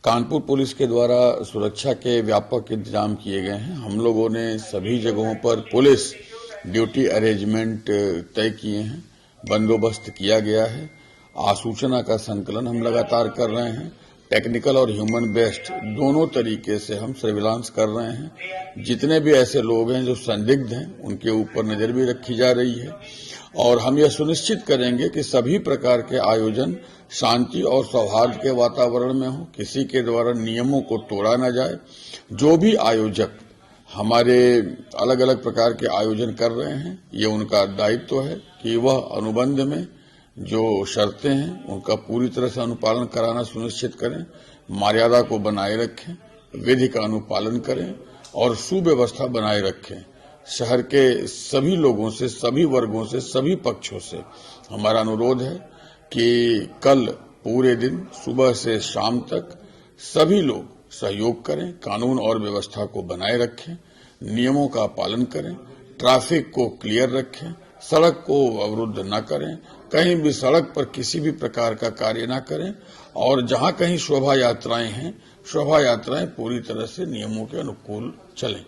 Kanpur police के द्वारा सुरक्षा के व्यापक इंतजाम किए गए हैं। हम लोगों ने सभी जगहों पर पुलिस ड्यूटी अरेंजमेंट तय किए हैं, बंदोबस्त किया गया है। आसूचना का संकलन हम लगातार कर रहे हैं। टेक्निकल और ह्यूमन बेस्ड दोनों तरीके से हम सर्विलांस कर रहे हैं। जितने भी ऐसे लोग हैं जो संदिग्ध हैं, उनके ऊपर नजर भी रखी जा रही है और हम यह सुनिश्चित करेंगे कि सभी प्रकार के आयोजन शांति और सौहार्द के वातावरण में हो, किसी के द्वारा नियमों को तोड़ा न जाए। जो भी आयोजक हमारे अलग अलग प्रकार के आयोजन कर रहे हैं, ये उनका दायित्व है कि वह अनुबंध में जो शर्तें हैं उनका पूरी तरह से अनुपालन कराना सुनिश्चित करें, मर्यादा को बनाए रखें, विधि का अनुपालन करें और सुव्यवस्था बनाए रखें। शहर के सभी लोगों से, सभी वर्गों से, सभी पक्षों से हमारा अनुरोध है कि कल पूरे दिन सुबह से शाम तक सभी लोग सहयोग करें, कानून और व्यवस्था को बनाए रखें, नियमों का पालन करें, ट्रैफिक को क्लियर रखें, सड़क को अवरुद्ध न करें, कहीं भी सड़क पर किसी भी प्रकार का कार्य न करें और जहां कहीं शोभा यात्राएं हैं, शोभा यात्राएं पूरी तरह से नियमों के अनुकूल चलें।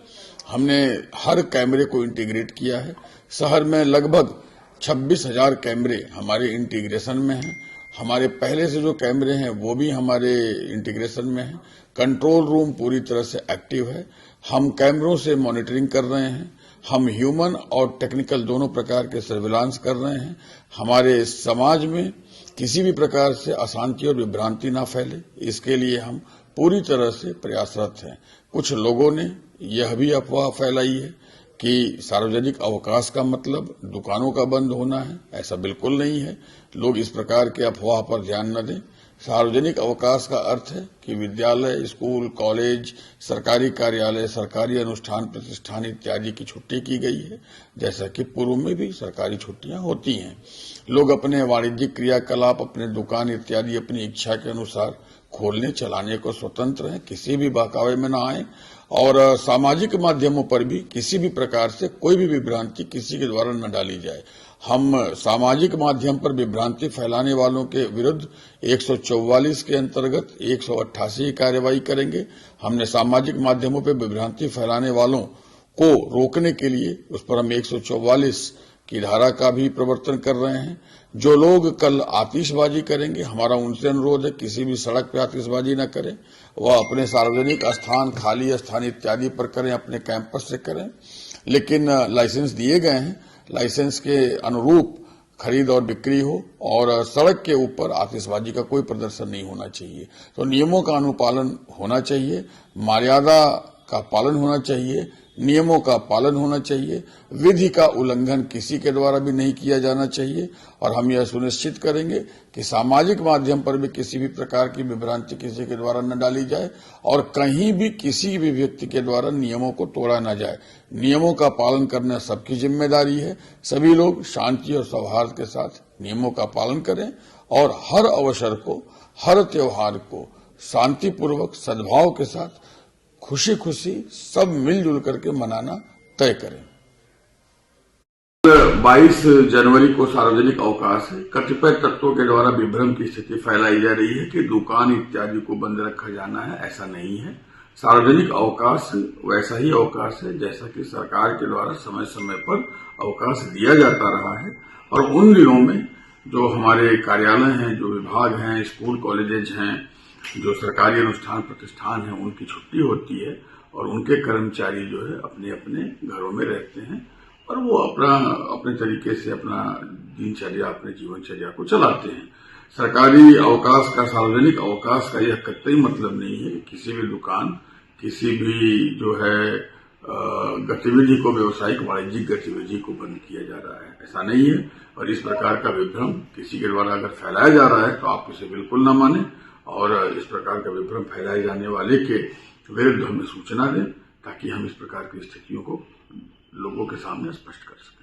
हमने हर कैमरे को इंटीग्रेट किया है। शहर में लगभग 26,000 कैमरे हमारे इंटीग्रेशन में हैं। हमारे पहले से जो कैमरे हैं वो भी हमारे इंटीग्रेशन में हैं। कंट्रोल रूम पूरी तरह से एक्टिव है। हम कैमरों से मॉनिटरिंग कर रहे हैं। हम ह्यूमन और टेक्निकल दोनों प्रकार के सर्विलांस कर रहे हैं। हमारे समाज में किसी भी प्रकार से अशांति और विभ्रांति ना फैले, इसके लिए हम पूरी तरह से प्रयासरत हैं। कुछ लोगों ने यह भी अफवाह फैलाई है कि सार्वजनिक अवकाश का मतलब दुकानों का बंद होना है। ऐसा बिल्कुल नहीं है। लोग इस प्रकार के अफवाह पर ध्यान न दें। सार्वजनिक अवकाश का अर्थ है कि विद्यालय, स्कूल, कॉलेज, सरकारी कार्यालय, सरकारी अनुष्ठान प्रतिष्ठान इत्यादि की छुट्टी की गई है, जैसा कि पूर्व में भी सरकारी छुट्टियां होती हैं। लोग अपने वाणिज्यिक क्रियाकलाप, अपने दुकान इत्यादि अपनी इच्छा के अनुसार खोलने चलाने को स्वतंत्र हैं, किसी भी बहकावे में न आए और सामाजिक माध्यमों पर भी किसी भी प्रकार से कोई भी विभ्रांति किसी के द्वारा न डाली जाए। हम सामाजिक माध्यम पर विभ्रांति फैलाने वालों के विरुद्ध 144 के अंतर्गत 188 कार्रवाई करेंगे। हमने सामाजिक माध्यमों पर विभ्रांति फैलाने वालों को रोकने के लिए उस पर हम 144 की धारा का भी प्रवर्तन कर रहे हैं। जो लोग कल आतिशबाजी करेंगे, हमारा उनसे अनुरोध है किसी भी सड़क पर आतिशबाजी न करें। वह अपने सार्वजनिक स्थान, खाली स्थान इत्यादि पर करें, अपने कैंपस से करें, लेकिन लाइसेंस दिए गए हैं। लाइसेंस के अनुरूप खरीद और बिक्री हो और सड़क के ऊपर आतिशबाजी का कोई प्रदर्शन नहीं होना चाहिए। तो नियमों का अनुपालन होना चाहिए, मर्यादा का पालन होना चाहिए, नियमों का पालन होना चाहिए, विधि का उल्लंघन किसी के द्वारा भी नहीं किया जाना चाहिए और हम यह सुनिश्चित करेंगे कि सामाजिक माध्यम पर भी किसी भी प्रकार की विभ्रांति किसी के द्वारा न डाली जाए और कहीं भी किसी भी व्यक्ति के द्वारा नियमों को तोड़ा न जाए। नियमों का पालन करना सबकी जिम्मेदारी है। सभी लोग शांति और सौहार्द के साथ नियमों का पालन करें और हर अवसर को, हर त्योहार को शांतिपूर्वक, सद्भाव के साथ, खुशी खुशी सब मिलजुल करके मनाना तय करें। 22 जनवरी को सार्वजनिक अवकाश है। कतिपय तत्वों के द्वारा विभ्रम की स्थिति फैलाई जा रही है कि दुकान इत्यादि को बंद रखा जाना है। ऐसा नहीं है। सार्वजनिक अवकाश वैसा ही अवकाश है जैसा कि सरकार के द्वारा समय समय पर अवकाश दिया जाता रहा है और उन दिनों में जो हमारे कार्यालय हैं, जो विभाग हैं, स्कूल कॉलेजेज हैं, जो सरकारी अनुष्ठान प्रतिष्ठान है, उनकी छुट्टी होती है और उनके कर्मचारी जो है अपने अपने घरों में रहते हैं और वो अपने तरीके से अपना दिनचर्या, अपने जीवनचर्या को चलाते हैं। सरकारी अवकाश का, सार्वजनिक अवकाश का यह कतई मतलब नहीं है कि किसी भी दुकान, किसी भी जो है गतिविधि को, व्यवसायिक वाणिज्यिक गतिविधि को बंद किया जा रहा है। ऐसा नहीं है और इस प्रकार का विभ्रम किसी के द्वारा अगर फैलाया जा रहा है तो आप इसे बिल्कुल न माने और इस प्रकार का विभ्रम फैलाए जाने वाले के विरुद्ध हमें सूचना दें ताकि हम इस प्रकार की स्थितियों को लोगों के सामने स्पष्ट कर सकें।